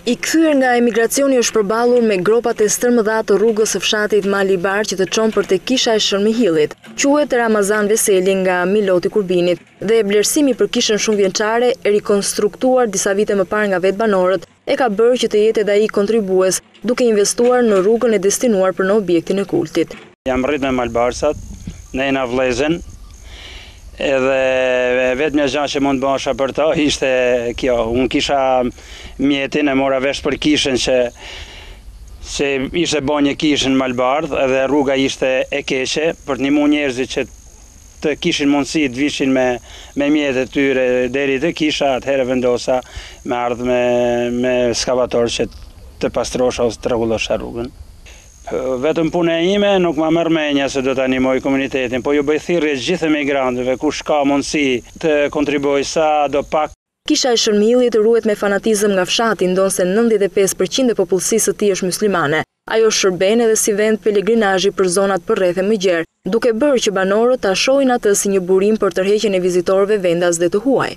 I kthyer nga emigracioni është përballur me gropat e stërmëdha të rrugës së fshatit Malibar që të çon për te kisha e Shërmihillit. Quhet Ramazan Veseli nga Miloti Kurbinit dhe vlerësimi për kishën shumëvjençare e rikonstruktuar disa vite më parë nga vetë banorët e ka bërë që të jetë edhe ai kontribues duke investuar në rrugën e destinuar për në objektin e kultit. Jam rrit me Malbarsat, ne jena vëllezën. Edhe vetëm gjë që mund bësha për to ishte kjo. Unë kisha mjetin, e mora vesh për kishën që ishte bo një kishën në Malbardh, edhe rruga ishte e keqe për të ndihmuar njerëzit që të kishin mundësi të vishin me mjetet tyre deri te kisha. Atëherë vendosa me ardh me skavator që të pastrosha ose të rregullosha rrugën. Vetëm puna ime nuk ma merr mendja se do ta animoj komunitetin, po ju bëj thirrje gjithë emigrantëve kush ka mundësi të kontribuojë sa do pak. Kisha e Shërmihillit ruhet me fanatizëm nga fshati, ndonse 95% e popullsisë së tij është muslimane. Ajo shërben edhe si vend pelegrinazhi për zonat përreth e mëgjer, duke bërë që banorët ta shohin atë si një burim për tërheqjen e vizitorëve vendas dhe të huaj.